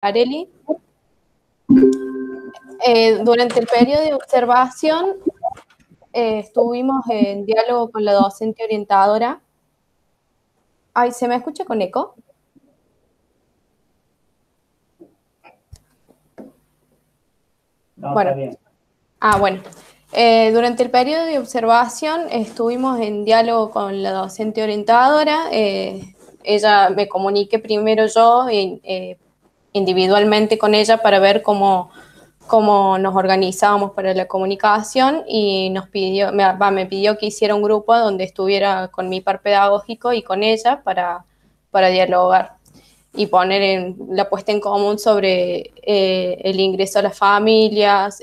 Areli. Durante el periodo de observación estuvimos en diálogo con la docente orientadora. Ay, ¿se me escucha con eco? No, bueno, está bien. Bueno. Durante el periodo de observación estuvimos en diálogo con la docente orientadora. Ella me comuniqué primero yo individualmente con ella para ver cómo nos organizábamos para la comunicación y me pidió que hiciera un grupo donde estuviera con mi par pedagógico y con ella para dialogar y poner la puesta en común sobre el ingreso a las familias,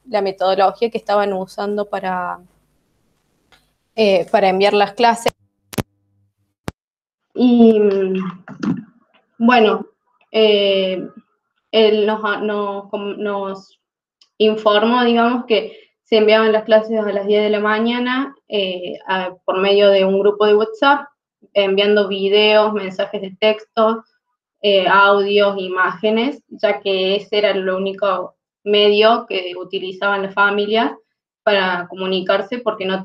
la metodología que estaban usando para enviar las clases. Y bueno, él nos informó, digamos, que se enviaban las clases a las 10 de la mañana por medio de un grupo de WhatsApp, enviando videos, mensajes de texto, audios, imágenes, ya que ese era el único medio que utilizaban las familias para comunicarse, porque no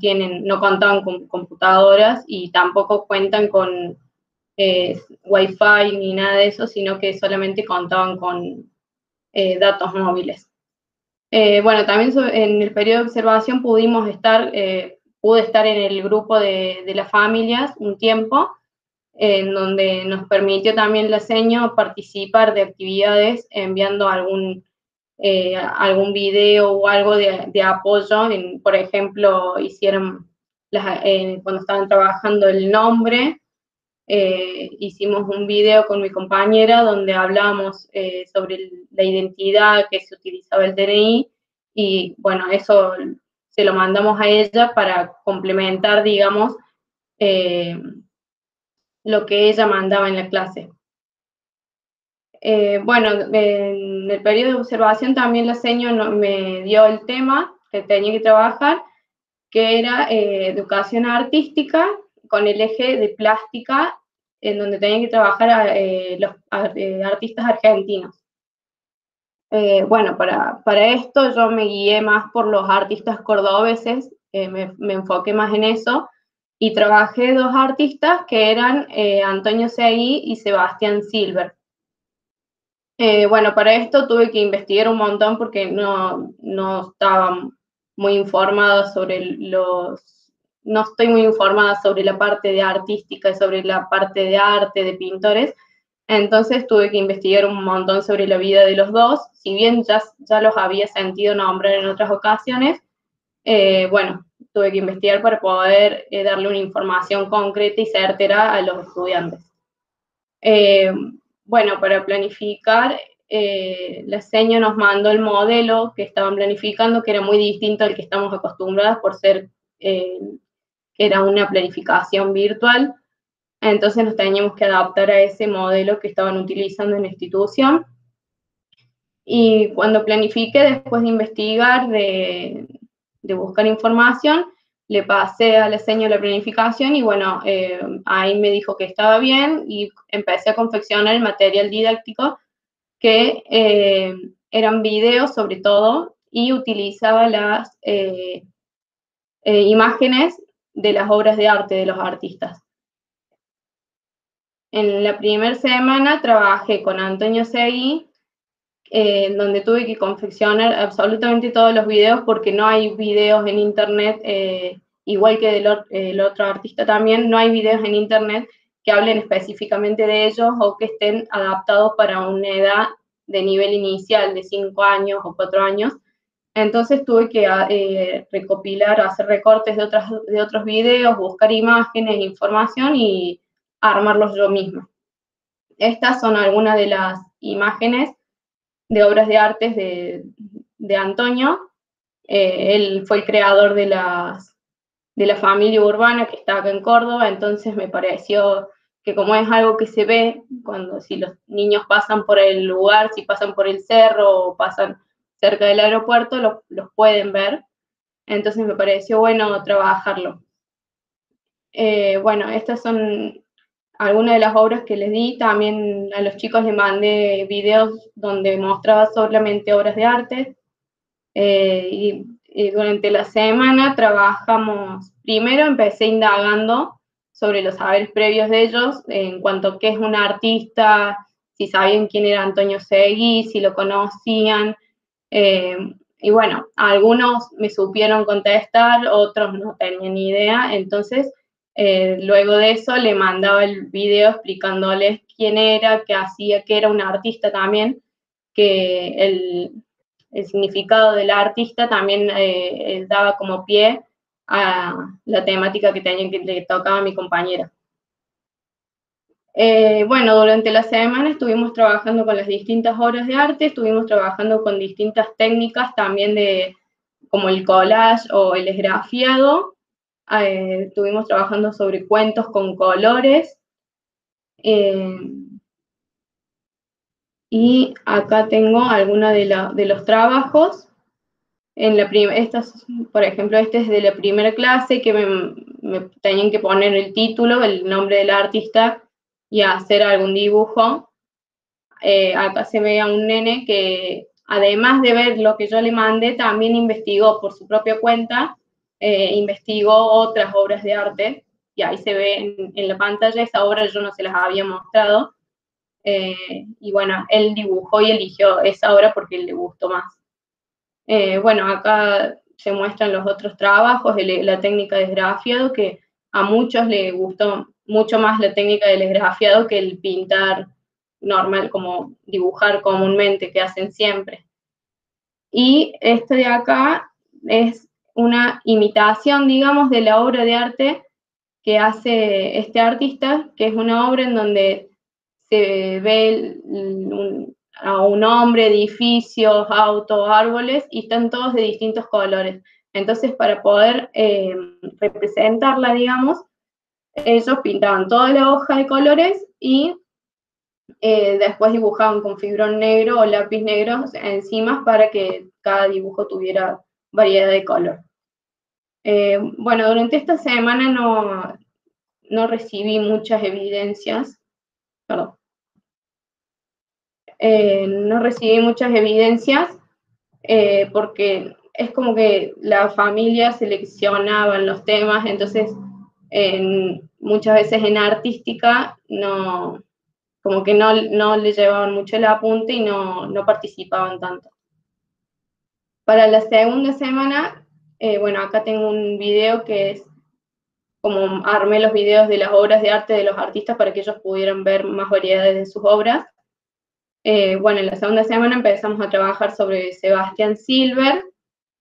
contaban con computadoras y tampoco cuentan con Wi-Fi ni nada de eso, sino que solamente contaban con datos móviles. Bueno, también en el periodo de observación pude estar en el grupo de las familias un tiempo, en donde nos permitió también la seño participar de actividades enviando algún video o algo de apoyo. Por ejemplo, hicieron cuando estaban trabajando el nombre, hicimos un video con mi compañera donde hablábamos sobre la identidad que se utilizaba el DNI, y bueno, eso se lo mandamos a ella para complementar, digamos, lo que ella mandaba en la clase. Bueno, en el periodo de observación también la seño me dio el tema que tenía que trabajar, que era educación artística con el eje de plástica, en donde tenían que trabajar los artistas argentinos. Bueno, para esto yo me guié más por los artistas cordobeses, me enfoqué más en eso, y trabajé dos artistas que eran Antonio Seguí y Sebastián Silver. Bueno, para esto tuve que investigar un montón porque no estaba muy informada no estoy muy informada sobre la parte de artística y sobre la parte de arte, de pintores. Entonces tuve que investigar un montón sobre la vida de los dos, si bien ya los había sentido nombrar en otras ocasiones. Bueno, tuve que investigar para poder darle una información concreta y certera a los estudiantes. Bueno, para planificar, la seño nos mandó el modelo que estaban planificando, que era muy distinto al que estamos acostumbrados por ser que era una planificación virtual. Entonces nos teníamos que adaptar a ese modelo que estaban utilizando en la institución. Y cuando planifiqué, después de investigar, de buscar información, le pasé a la seño la planificación y bueno, ahí me dijo que estaba bien y empecé a confeccionar el material didáctico, que eran videos sobre todo, y utilizaba las imágenes de las obras de arte de los artistas. En la primera semana trabajé con Antonio Seguí, donde tuve que confeccionar absolutamente todos los videos, porque no hay videos en internet, igual que del otro artista también, no hay videos en internet que hablen específicamente de ellos o que estén adaptados para una edad de nivel inicial de 5 años o 4 años. Entonces tuve que recopilar, hacer recortes de otros videos, buscar imágenes, información y armarlos yo misma. Estas son algunas de las imágenes de obras de artes de Antonio. Él fue el creador de la familia urbana que está acá en Córdoba, entonces me pareció que como es algo que se ve, si los niños pasan por el lugar, si pasan por el cerro o pasan cerca del aeropuerto, los pueden ver. Entonces me pareció bueno trabajarlo. Bueno, estas son algunas de las obras que les di, también a los chicos les mandé videos donde mostraba solamente obras de arte. Y durante la semana trabajamos, primero empecé indagando sobre los saberes previos de ellos en cuanto a qué es un artista, si sabían quién era Antonio Seguí, si lo conocían. Y bueno, algunos me supieron contestar, otros no tenían ni idea. Entonces, luego de eso le mandaba el video explicándoles quién era, qué hacía, que era un artista también, que el significado del artista también daba como pie a la temática que le tocaba a mi compañera. Bueno, durante la semana estuvimos trabajando con las distintas obras de arte, estuvimos trabajando con distintas técnicas también como el collage o el esgrafiado, estuvimos trabajando sobre cuentos con colores, y acá tengo algunos de los trabajos. Por ejemplo, este es de la primera clase que me tenían que poner el título, el nombre del artista y hacer algún dibujo. Acá se ve a un nene que, además de ver lo que yo le mandé, también investigó por su propia cuenta, investigó otras obras de arte, y ahí se ve en la pantalla. Esa obra yo no se las había mostrado, y bueno, él dibujó y eligió esa obra porque le gustó más. Bueno, acá se muestran los otros trabajos, la técnica de esgrafiado, que a muchos les gustó mucho más la técnica del esgrafiado que el pintar normal, como dibujar comúnmente, que hacen siempre. Y este de acá es una imitación, digamos, de la obra de arte que hace este artista, que es una obra en donde se ve a un hombre, edificios, autos, árboles, y están todos de distintos colores. Entonces, para poder representarla, digamos, ellos pintaban toda la hoja de colores y después dibujaban con fibrón negro o lápiz negro encima para que cada dibujo tuviera variedad de color. Bueno, durante esta semana no recibí muchas evidencias, perdón, no recibí muchas evidencias porque es como que la familia seleccionaba los temas, entonces muchas veces en artística como que no le llevaban mucho el apunte y no participaban tanto. Para la segunda semana, bueno, acá tengo un video que es como armé los videos de las obras de arte de los artistas para que ellos pudieran ver más variedades de sus obras. Bueno, en la segunda semana empezamos a trabajar sobre Sebastián Silver,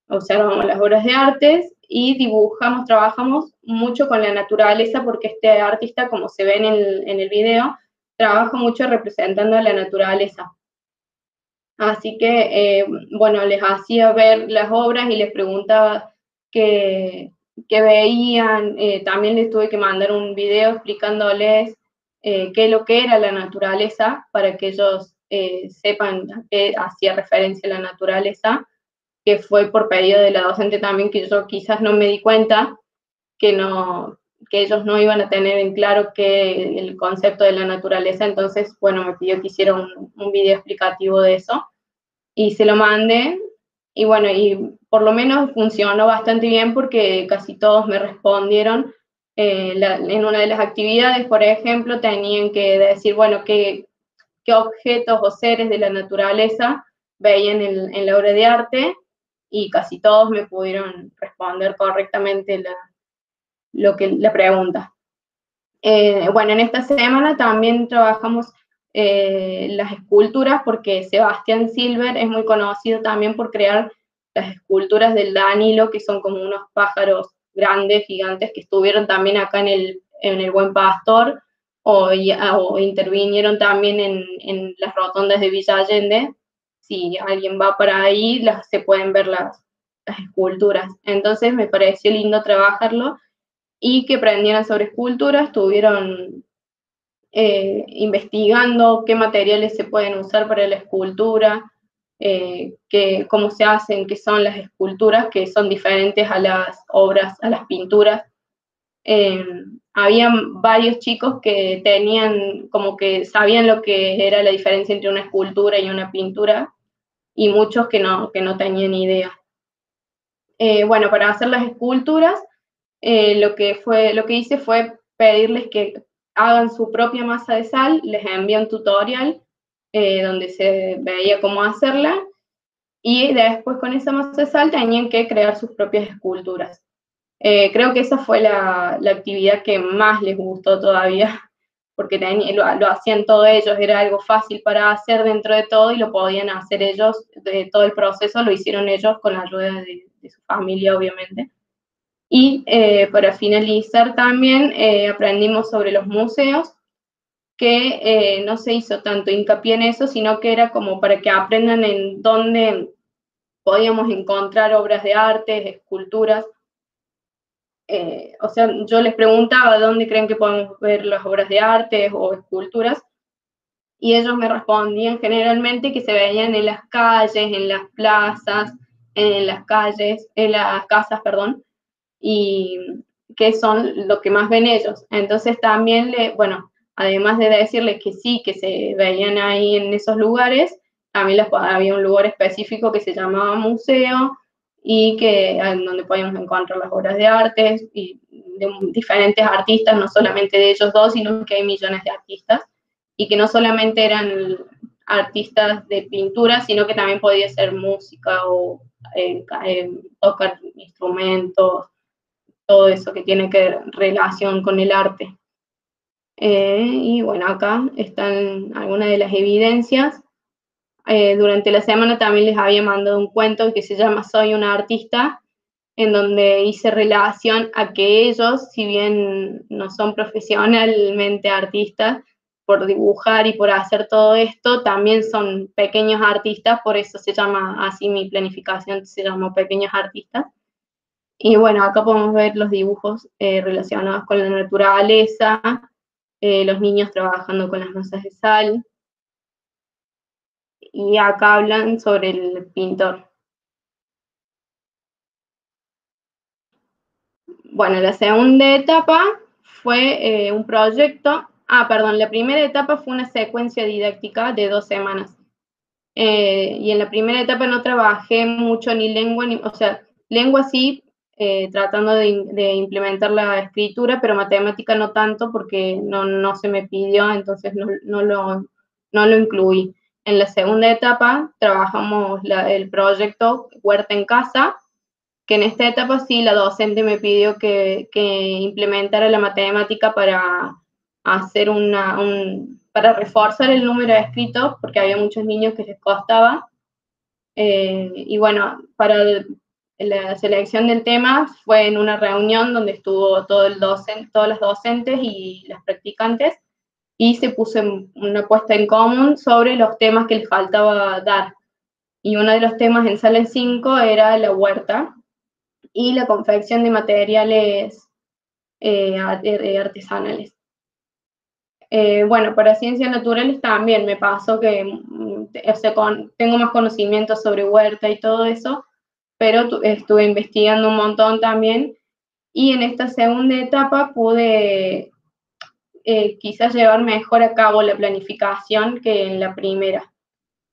observamos las obras de arte y trabajamos mucho con la naturaleza, porque este artista, como se ve en el video, trabaja mucho representando a la naturaleza. Así que, bueno, les hacía ver las obras y les preguntaba qué veían. También les tuve que mandar un video explicándoles qué es lo que era la naturaleza, para que ellos sepan a qué hacía referencia la naturaleza, que fue por pedido de la docente también, que yo quizás no me di cuenta, que ellos no iban a tener en claro el concepto de la naturaleza. Entonces, bueno, me pidió que hiciera un video explicativo de eso, y se lo mandé, y bueno, y por lo menos funcionó bastante bien porque casi todos me respondieron. En una de las actividades, por ejemplo, tenían que decir, bueno, qué objetos o seres de la naturaleza veían en la obra de arte, y casi todos me pudieron responder correctamente la pregunta. Bueno, en esta semana también trabajamos las esculturas, porque Sebastián Silver es muy conocido también por crear las esculturas del Danilo, que son como unos pájaros grandes, gigantes, que estuvieron también acá en el Buen Pastor, o intervinieron también en las rotondas de Villa Allende. Si alguien va para ahí, se pueden ver las esculturas. Entonces me pareció lindo trabajarlo, y que aprendieran sobre escultura. Estuvieron investigando qué materiales se pueden usar para la escultura, cómo se hacen, qué son las esculturas, que son diferentes a las obras, a las pinturas. habían varios chicos que tenían, como que sabían lo que era la diferencia entre una escultura y una pintura, y muchos que no tenían idea. Bueno, para hacer las esculturas, lo que hice fue pedirles que hagan su propia masa de sal, les envié un tutorial donde se veía cómo hacerla, y después con esa masa de sal tenían que crear sus propias esculturas. Creo que esa fue la actividad que más les gustó todavía, porque lo hacían todos ellos, era algo fácil para hacer dentro de todo y lo podían hacer ellos, de todo el proceso lo hicieron ellos con la ayuda de su familia, obviamente. Y para finalizar también aprendimos sobre los museos, que no se hizo tanto hincapié en eso, sino que era como para que aprendan en dónde podíamos encontrar obras de arte, esculturas. O sea, yo les preguntaba dónde creen que podemos ver las obras de arte o esculturas, y ellos me respondían generalmente que se veían en las calles, en las plazas, en las calles, en las casas, perdón, y que son lo que más ven ellos. Entonces también, bueno, además de decirles que sí, que se veían ahí en esos lugares, también había un lugar específico que se llamaba museo, y que donde podíamos encontrar las obras de arte y de diferentes artistas, no solamente de ellos dos, sino que hay millones de artistas, y que no solamente eran artistas de pintura, sino que también podía ser música o tocar instrumentos, todo eso que tiene que relación con el arte. Y bueno, acá están algunas de las evidencias. Durante la semana también les había mandado un cuento que se llama Soy una artista, en donde hice relación a que ellos, si bien no son profesionalmente artistas, por dibujar y por hacer todo esto, también son pequeños artistas, por eso se llama así mi planificación, se llamó Pequeños Artistas. Y bueno, acá podemos ver los dibujos relacionados con la naturaleza, los niños trabajando con las masas de sal, y acá hablan sobre el pintor. Bueno, la segunda etapa fue un proyecto, perdón, la primera etapa fue una secuencia didáctica de 2 semanas. Y en la primera etapa no trabajé mucho ni lengua, o sea, lengua sí, tratando de implementar la escritura, pero matemática no tanto porque no se me pidió, entonces no lo incluí. En la segunda etapa trabajamos el proyecto Huerta en Casa, que en esta etapa sí la docente me pidió que implementara la matemática para hacer para reforzar el número de escritos, porque había muchos niños que les costaba. Y bueno, para la selección del tema fue en una reunión donde estuvo todas las docentes y las practicantes, y se puso una puesta en común sobre los temas que les faltaba dar. Y uno de los temas en Sala 5 era la huerta y la confección de materiales artesanales. Bueno, para ciencias naturales también me pasó que o sea, tengo más conocimiento sobre huerta y todo eso, pero estuve investigando un montón también, y en esta segunda etapa pude quizás llevar mejor a cabo la planificación que en la primera.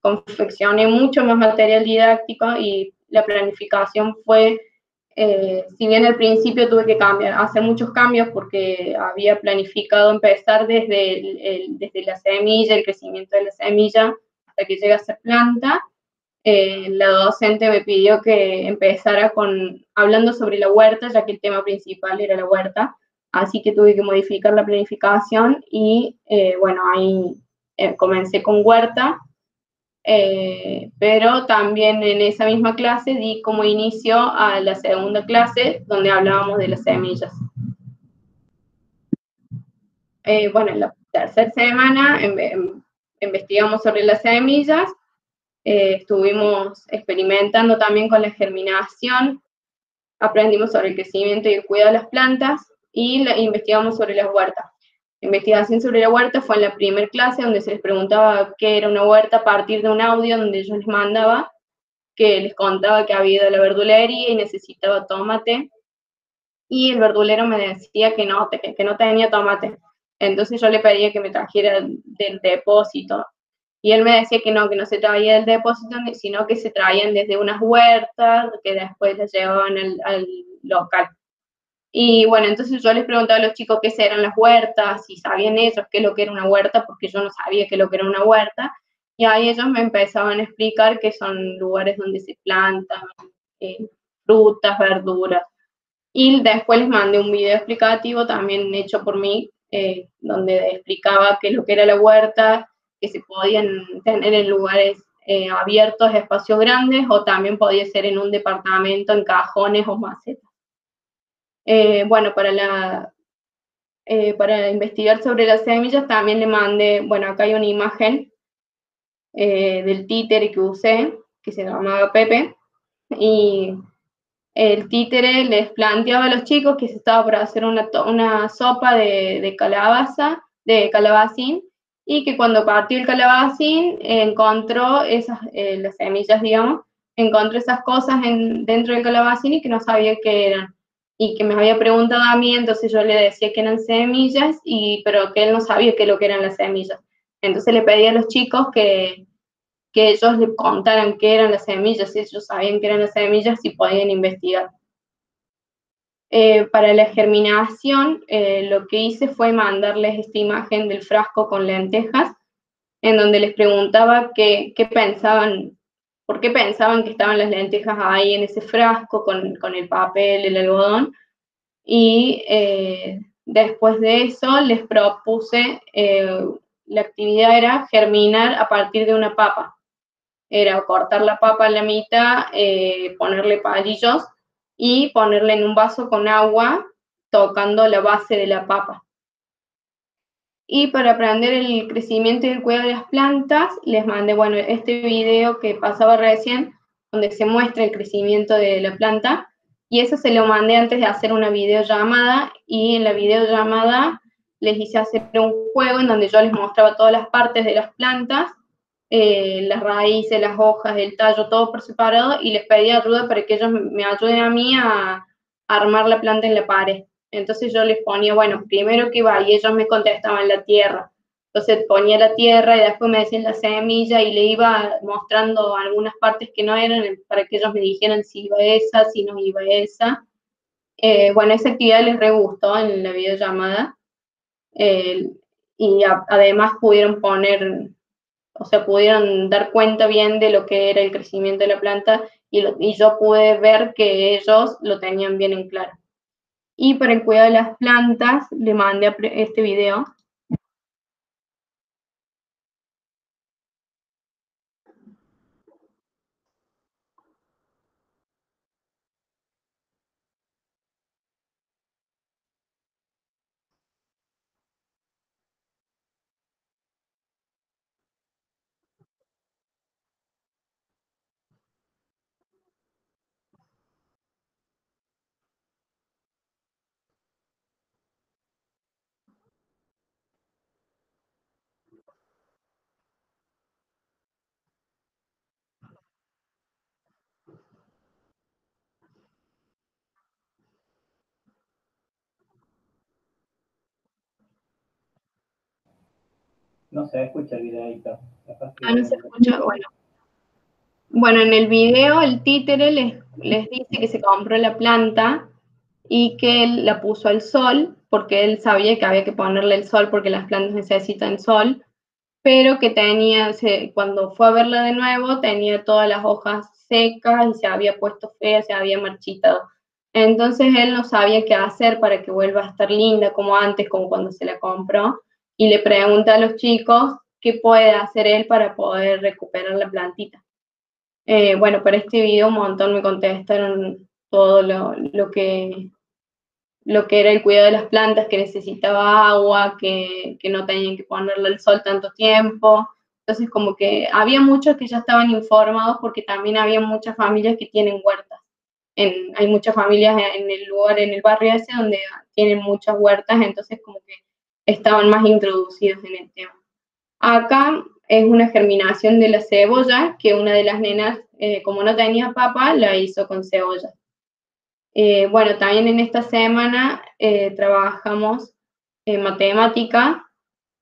Confeccioné mucho más material didáctico y la planificación fue, si bien al principio tuve que hacer muchos cambios porque había planificado empezar desde la semilla, el crecimiento de la semilla, hasta que llegue a ser planta. La docente me pidió que empezara hablando sobre la huerta, ya que el tema principal era la huerta, así que tuve que modificar la planificación y bueno, ahí comencé con huerta. Pero también en esa misma clase di como inicio a la segunda clase donde hablábamos de las semillas. Bueno, en la tercera semana investigamos sobre las semillas, estuvimos experimentando también con la germinación, aprendimos sobre el crecimiento y el cuidado de las plantas, y investigamos sobre las huertas. La investigación sobre la huerta fue en la primera clase, donde se les preguntaba qué era una huerta a partir de un audio donde yo les mandaba, que les contaba que había ido a la verdulería y necesitaba tomate, y el verdulero me decía que no tenía tomate. Entonces yo le pedía que me trajera del depósito. Y él me decía que no se traía del depósito, sino que se traían desde unas huertas que después las llevaban al local. Y bueno, entonces yo les preguntaba a los chicos qué eran las huertas, si sabían ellos qué es lo que era una huerta, porque yo no sabía qué es lo que era una huerta. Y ahí ellos me empezaban a explicar que son lugares donde se plantan eh, frutas, verduras. Y después les mandé un video explicativo también hecho por mí, donde explicaba qué es lo que era la huerta, que se podían tener en lugares abiertos, espacios grandes, o también podía ser en un departamento, en cajones o macetas. Bueno, para investigar sobre las semillas también le mandé, bueno, acá hay una imagen del títere que usé, que se llamaba Pepe, y el títere les planteaba a los chicos que se estaba por hacer una sopa de calabaza, de calabacín, y que cuando partió el calabacín encontró las semillas, digamos, encontró esas cosas dentro del calabacín y que no sabía qué eran. Y que me había preguntado a mí, entonces yo le decía que eran semillas, pero que él no sabía qué es lo que eran las semillas. Entonces le pedí a los chicos que ellos le contaran qué eran las semillas, si ellos sabían qué eran las semillas, si podían investigar. Para la germinación, lo que hice fue mandarles esta imagen del frasco con lentejas, en donde les preguntaba qué pensaban, por qué pensaban que estaban las lentejas ahí en ese frasco con el papel, el algodón. Y después de eso les propuse, la actividad era germinar a partir de una papa. Era cortar la papa a la mitad, ponerle palillos y ponerla en un vaso con agua, tocando la base de la papa. Y para aprender el crecimiento y el cuidado de las plantas, les mandé, bueno, este video que pasaba recién, donde se muestra el crecimiento de la planta, y eso se lo mandé antes de hacer una videollamada, y en la videollamada les hice hacer un juego en donde yo les mostraba todas las partes de las plantas, las raíces, las hojas, el tallo, todo por separado, y les pedí ayuda para que ellos me ayuden a mí a armar la planta en la pared. Entonces yo les ponía, bueno, primero que va, y ellos me contestaban la tierra. Entonces ponía la tierra y después me decían la semilla y le iba mostrando algunas partes que no eran para que ellos me dijeran si iba esa, si no iba esa. Bueno, esa actividad les re gustó en la videollamada, y además pudieron poner, o sea, pudieron dar cuenta bien de lo que era el crecimiento de la planta, y yo pude ver que ellos lo tenían bien en claro. Y para el cuidado de las plantas, le mandé este video. No se escucha el videito. Ah, no se escucha. Bueno, en el video el títere les dice que se compró la planta y que él la puso al sol, porque él sabía que había que ponerle el sol porque las plantas necesitan sol, pero que cuando fue a verla de nuevo, tenía todas las hojas secas y se había puesto fea, se había marchitado. Entonces él no sabía qué hacer para que vuelva a estar linda como antes, como cuando se la compró, y le pregunta a los chicos qué puede hacer él para poder recuperar la plantita. Bueno, para este video un montón me contestaron todo lo que era el cuidado de las plantas, que necesitaba agua, que no tenían que ponerle el sol tanto tiempo. Entonces, como que había muchos que ya estaban informados porque también había muchas familias que tienen huertas. Hay muchas familias en el lugar, en el barrio ese, donde tienen muchas huertas, entonces como que estaban más introducidos en el tema. Acá es una germinación de la cebolla que una de las nenas, como no tenía papa, la hizo con cebolla. Bueno, también en esta semana trabajamos en matemática.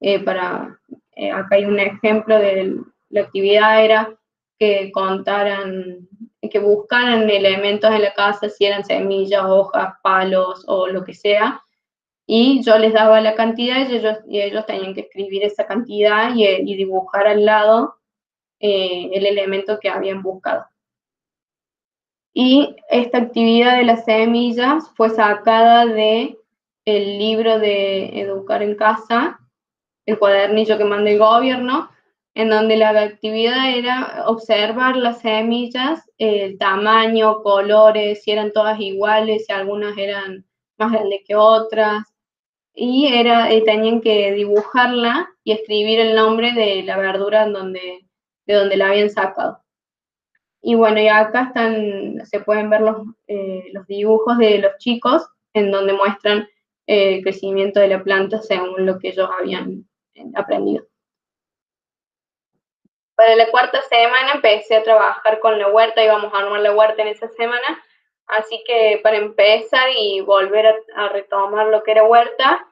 Acá hay un ejemplo de la actividad, era que contaran, que buscaran elementos en la casa, si eran semillas, hojas, palos o lo que sea, y yo les daba la cantidad y ellos tenían que escribir esa cantidad y dibujar al lado el elemento que habían buscado. Y esta actividad de las semillas fue sacada de el libro de Educar en Casa, el cuadernillo que manda el gobierno, en donde la actividad era observar las semillas, el tamaño, colores, si eran todas iguales, si algunas eran más grandes que otras, y tenían que dibujarla y escribir el nombre de la verdura de donde la habían sacado. Y bueno, y acá se pueden ver los dibujos de los chicos en donde muestran el crecimiento de la planta según lo que ellos habían aprendido. Para la cuarta semana empecé a trabajar con la huerta, íbamos a armar la huerta en esa semana, así que para empezar y volver a retomar lo que era huerta,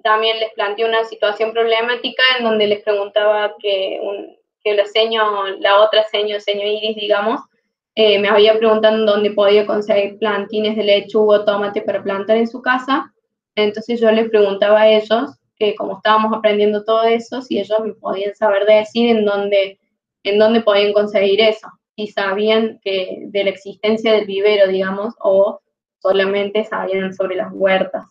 también les planteé una situación problemática en donde les preguntaba que la otra seño Iris, digamos, me había preguntado dónde podía conseguir plantines de lechuga o tomate para plantar en su casa. Entonces yo les preguntaba a ellos, que como estábamos aprendiendo todo eso, si ellos me podían saber decir en dónde podían conseguir eso, si sabían de la existencia del vivero, digamos, o solamente sabían sobre las huertas.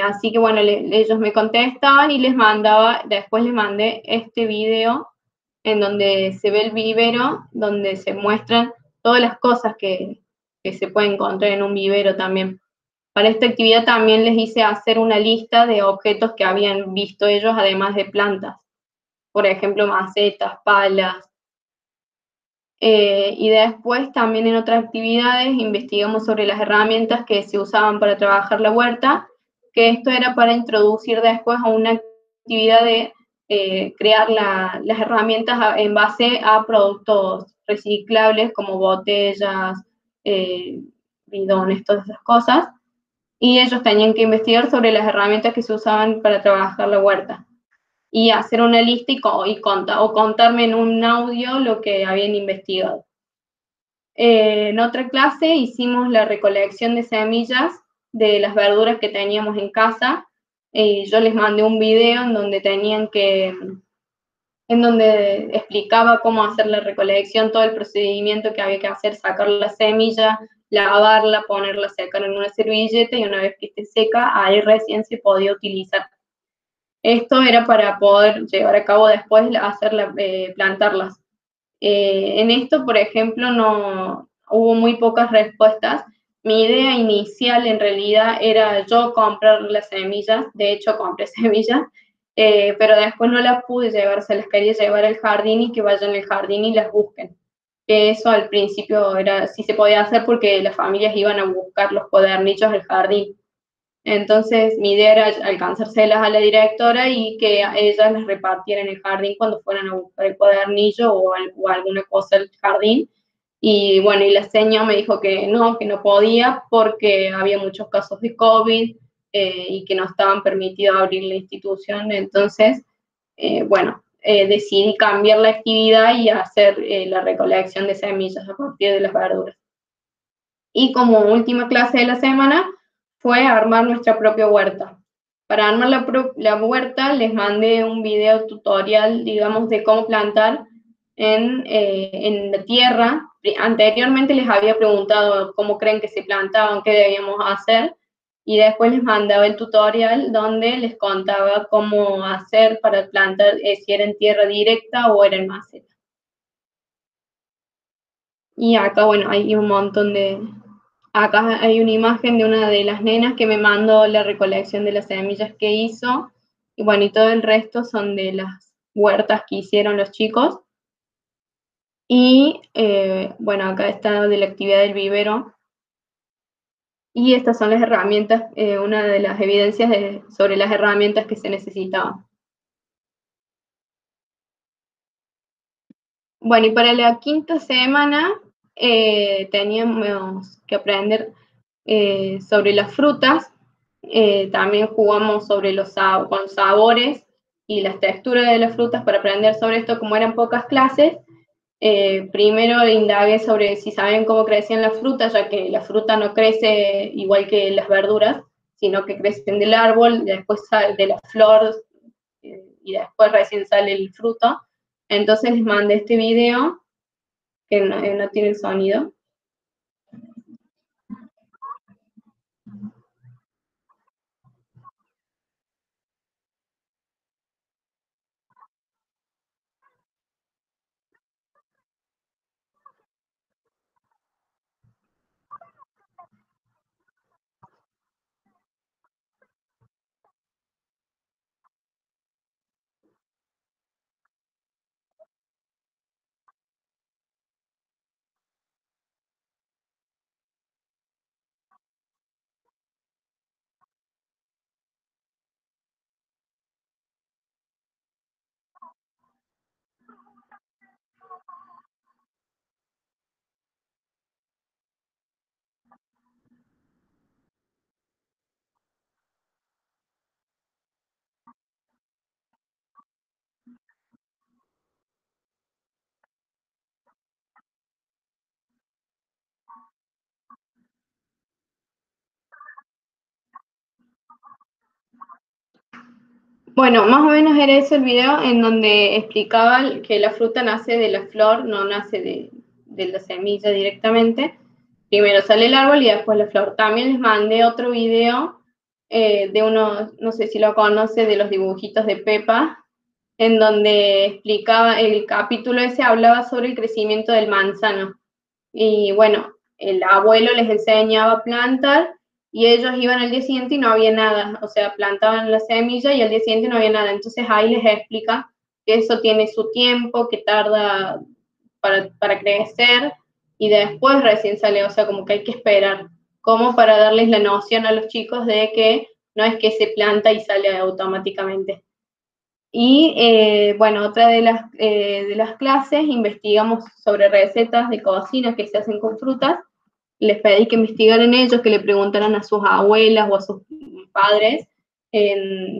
Así que bueno, ellos me contestaban y después les mandé este video en donde se ve el vivero, donde se muestran todas las cosas que se pueden encontrar en un vivero también. Para esta actividad también les hice hacer una lista de objetos que habían visto ellos, además de plantas. Por ejemplo, macetas, palas. Y después también en otras actividades investigamos sobre las herramientas que se usaban para trabajar la huerta, que esto era para introducir después a una actividad de crear las herramientas en base a productos reciclables como botellas, bidones, todas esas cosas. Y ellos tenían que investigar sobre las herramientas que se usaban para trabajar la huerta y hacer una lista o contarme en un audio lo que habían investigado. En otra clase hicimos la recolección de semillas de las verduras que teníamos en casa. Yo les mandé un video en donde explicaba cómo hacer la recolección, todo el procedimiento que había que hacer, sacar la semilla, lavarla, ponerla a secar en una servilleta y una vez que esté seca, ahí recién se podía utilizar. Esto era para poder llevar a cabo después plantarlas. En esto, por ejemplo, no hubo muy pocas respuestas. Mi idea inicial en realidad era yo comprar las semillas, de hecho compré semillas, pero después no las pude llevar, se las quería llevar al jardín y que vayan al jardín y las busquen. Eso al principio sí se podía hacer porque las familias iban a buscar los cuadernillos al jardín. Entonces, mi idea era alcanzárselas a la directora y que ellas las repartieran en el jardín cuando fueran a buscar el cuadernillo o alguna cosa del jardín. Y bueno, y la señora me dijo que no podía porque había muchos casos de COVID y que no estaban permitidos abrir la institución. Entonces, bueno, decidí cambiar la actividad y hacer la recolección de semillas a partir de las verduras. Y como última clase de la semana fue armar nuestra propia huerta. Para armar la huerta les mandé un video tutorial, digamos, de cómo plantar en la tierra. Anteriormente les había preguntado cómo creen que se plantaban, qué debíamos hacer, y después les mandaba el tutorial donde les contaba cómo hacer para plantar, si era en tierra directa o era en maceta. Y acá, bueno, hay un montón acá hay una imagen de una de las nenas que me mandó la recolección de las semillas que hizo. Y bueno, y todo el resto son de las huertas que hicieron los chicos. Y bueno, acá está de la actividad del vivero. Y estas son las herramientas, una de las evidencias sobre las herramientas que se necesitaban. Bueno, y para la quinta semana teníamos que aprender sobre las frutas. También jugamos sobre con sabores y las texturas de las frutas para aprender sobre esto. Como eran pocas clases, primero indagué sobre si saben cómo crecían las frutas, ya que la fruta no crece igual que las verduras, sino que crecen del árbol, después sale de la flor y después recién sale el fruto. Entonces les mandé este video que no tiene sonido. Bueno, más o menos era ese el video en donde explicaba que la fruta nace de la flor, no nace de la semilla directamente. Primero sale el árbol y después la flor. También les mandé otro video de uno, no sé si lo conoce, de los dibujitos de Pepa, en donde explicaba, el capítulo ese hablaba sobre el crecimiento del manzano. Y bueno, el abuelo les enseñaba a plantar y ellos iban al día siguiente y no había nada, o sea, plantaban la semilla y al día siguiente no había nada. Entonces ahí les explica que eso tiene su tiempo, que tarda para crecer y después recién sale, o sea, como que hay que esperar, como para darles la noción a los chicos de que no es que se planta y sale automáticamente. Y bueno, otra de las clases investigamos sobre recetas de cocina que se hacen con frutas. Les pedí que investigaran ellos, que le preguntaran a sus abuelas o a sus padres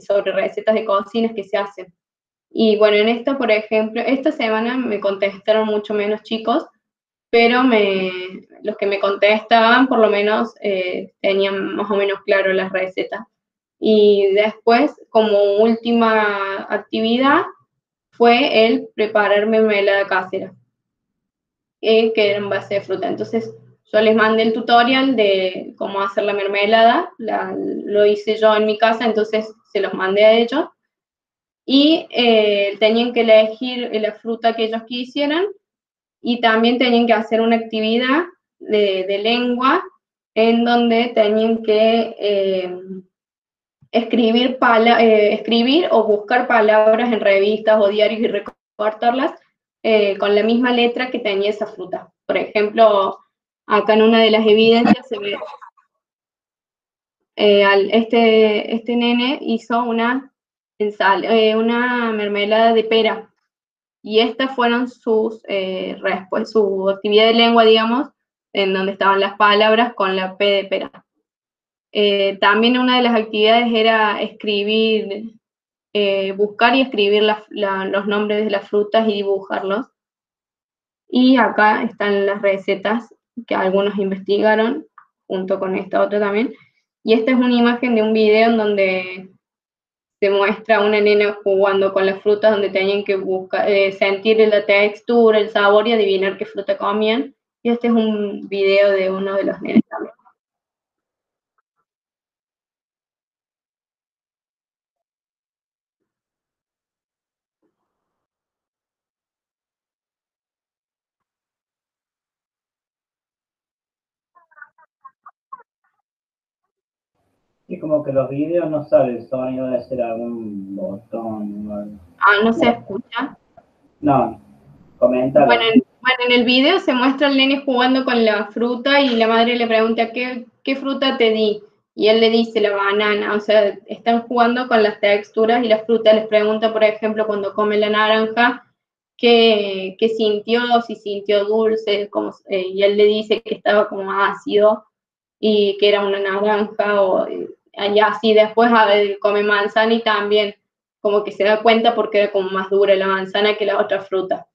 sobre recetas de cocinas que se hacen. Y bueno, en esta, por ejemplo, esta semana me contestaron mucho menos chicos, pero los que me contestaban por lo menos tenían más o menos claro las recetas. Y después, como última actividad, fue el preparar mermelada casera, que era en base de fruta. Entonces, yo les mandé el tutorial de cómo hacer la mermelada, lo hice yo en mi casa, entonces se los mandé a ellos. Y tenían que elegir la fruta que ellos quisieran y también tenían que hacer una actividad de lengua en donde tenían que escribir o buscar palabras en revistas o diarios y recortarlas con la misma letra que tenía esa fruta. Por ejemplo, acá en una de las evidencias se ve, este nene hizo una mermelada de pera, y estas fueron su actividad de lengua, digamos, en donde estaban las palabras con la P de pera. También una de las actividades era escribir, buscar y escribir los nombres de las frutas y dibujarlos. Y acá están las recetas que algunos investigaron, junto con esta otra también. Y esta es una imagen de un video en donde se muestra a una nena jugando con las frutas, donde tenían que sentir la textura, el sabor y adivinar qué fruta comían. Y este es un video de uno de los nenes también. Y como que los videos no sale el sonido, debe ser algún botón. No se escucha. No, coméntalo. Bueno, en el video se muestra al nene jugando con la fruta y la madre le pregunta, ¿qué fruta te di? Y él le dice la banana, o sea, están jugando con las texturas y las frutas. Les pregunta, por ejemplo, cuando come la naranja, qué sintió, si sintió dulce, y él le dice que estaba como ácido y que era una naranja, y así después come manzana y también como que se da cuenta porque era como más dura la manzana que la otra fruta.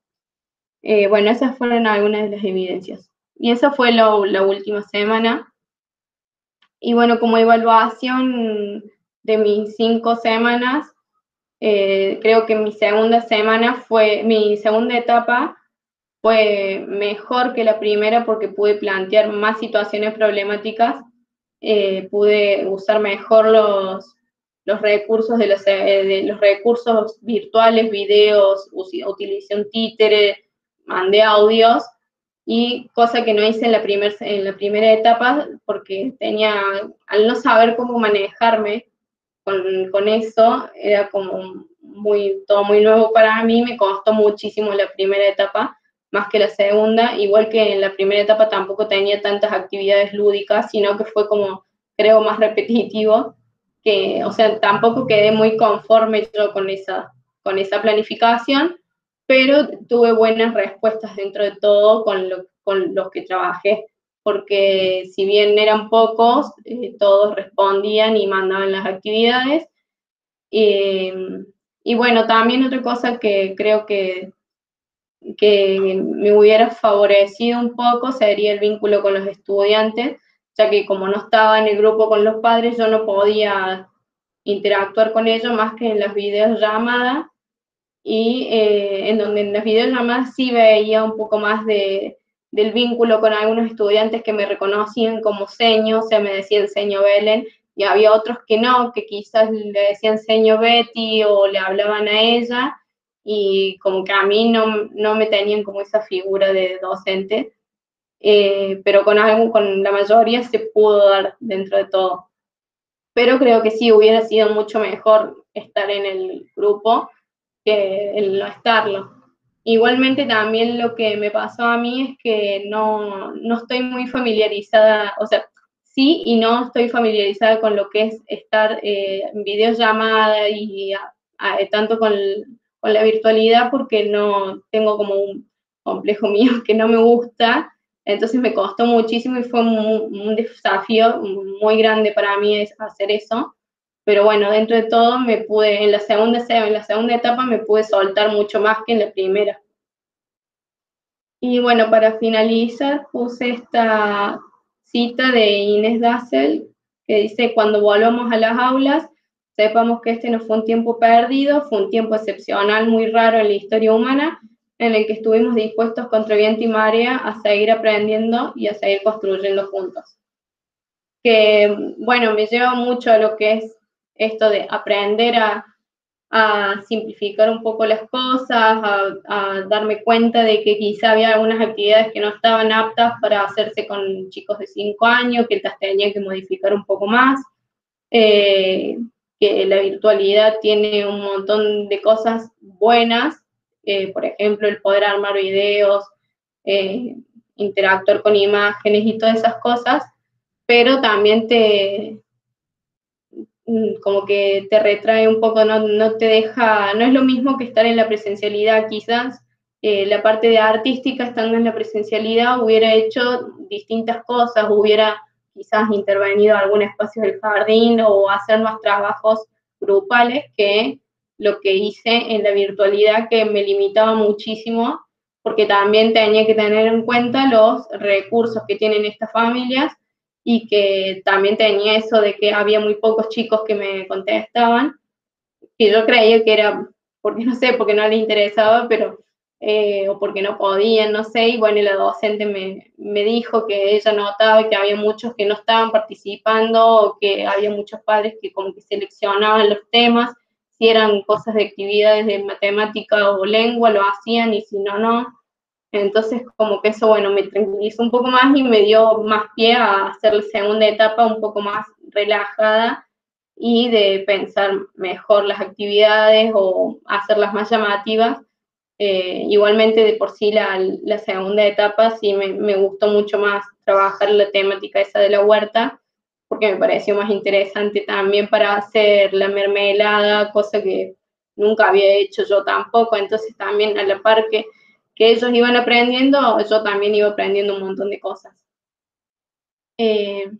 Bueno, esas fueron algunas de las evidencias. Y esa fue la última semana. Y bueno, como evaluación de mis 5 semanas, creo que mi segunda etapa fue mejor que la primera porque pude plantear más situaciones problemáticas, pude usar mejor los recursos de los recursos virtuales, videos, utilicé un títere, mandé audios, y cosa que no hice en la primera etapa porque al no saber cómo manejarme con eso, era como todo muy nuevo para mí, me costó muchísimo la primera etapa, más que la segunda, igual que en la primera etapa tampoco tenía tantas actividades lúdicas, sino que fue como, creo, más repetitivo, o sea, tampoco quedé muy conforme yo con esa planificación, pero tuve buenas respuestas dentro de todo con los que trabajé, porque si bien eran pocos, todos respondían y mandaban las actividades. Y bueno, también otra cosa que creo que me hubiera favorecido un poco sería el vínculo con los estudiantes, ya que como no estaba en el grupo con los padres, yo no podía interactuar con ellos más que en las videollamadas, y en donde en las videollamadas sí veía un poco más del vínculo con algunos estudiantes que me reconocían como seño, o sea, me decían seño Belén, y había otros que no, que quizás le decían seño Betty o le hablaban a ella, y como que a mí no me tenían como esa figura de docente, pero con la mayoría se pudo dar dentro de todo. Pero creo que sí hubiera sido mucho mejor estar en el grupo que el no estarlo. Igualmente también lo que me pasó a mí es que no estoy muy familiarizada, o sea, sí y no estoy familiarizada con lo que es estar en videollamada y tanto con la virtualidad, porque no tengo como un complejo mío que no me gusta, entonces me costó muchísimo y fue un desafío muy grande para mí hacer eso. Pero bueno, dentro de todo en la segunda etapa me pude soltar mucho más que en la primera. Y bueno, para finalizar puse esta cita de Inés Dassel que dice: cuando volvamos a las aulas, sepamos que este no fue un tiempo perdido, fue un tiempo excepcional, muy raro en la historia humana, en el que estuvimos dispuestos contra viento y marea a seguir aprendiendo y a seguir construyendo juntos. Que, bueno, me lleva mucho a lo que es esto de aprender a simplificar un poco las cosas, a darme cuenta de que quizá había algunas actividades que no estaban aptas para hacerse con chicos de 5 años, que las tenía que modificar un poco más, que la virtualidad tiene un montón de cosas buenas, por ejemplo, el poder armar videos, interactuar con imágenes y todas esas cosas, pero también como que te retrae un poco, no te deja, no es lo mismo que estar en la presencialidad. Quizás la parte de artística, estando en la presencialidad, hubiera hecho distintas cosas, hubiera quizás intervenido en algún espacio del jardín o hacer más trabajos grupales, que lo que hice en la virtualidad, que me limitaba muchísimo, porque también tenía que tener en cuenta los recursos que tienen estas familias, y que también tenía eso de que había muy pocos chicos que me contestaban, que yo creía que era porque no sé, porque no les interesaba, pero o porque no podían, no sé, y bueno, la docente me dijo que ella notaba que había muchos que no estaban participando, o que había muchos padres que como que seleccionaban los temas, si eran cosas de actividades de matemática o lengua, lo hacían, y si no, no. Entonces, como que eso, bueno, me tranquilizó un poco más y me dio más pie a hacer la segunda etapa un poco más relajada, y de pensar mejor las actividades o hacerlas más llamativas. Igualmente, de por sí, la segunda etapa sí me gustó mucho más trabajar la temática esa de la huerta, porque me pareció más interesante también para hacer la mermelada, cosa que nunca había hecho yo tampoco, entonces también a la par que ellos iban aprendiendo, yo también iba aprendiendo un montón de cosas.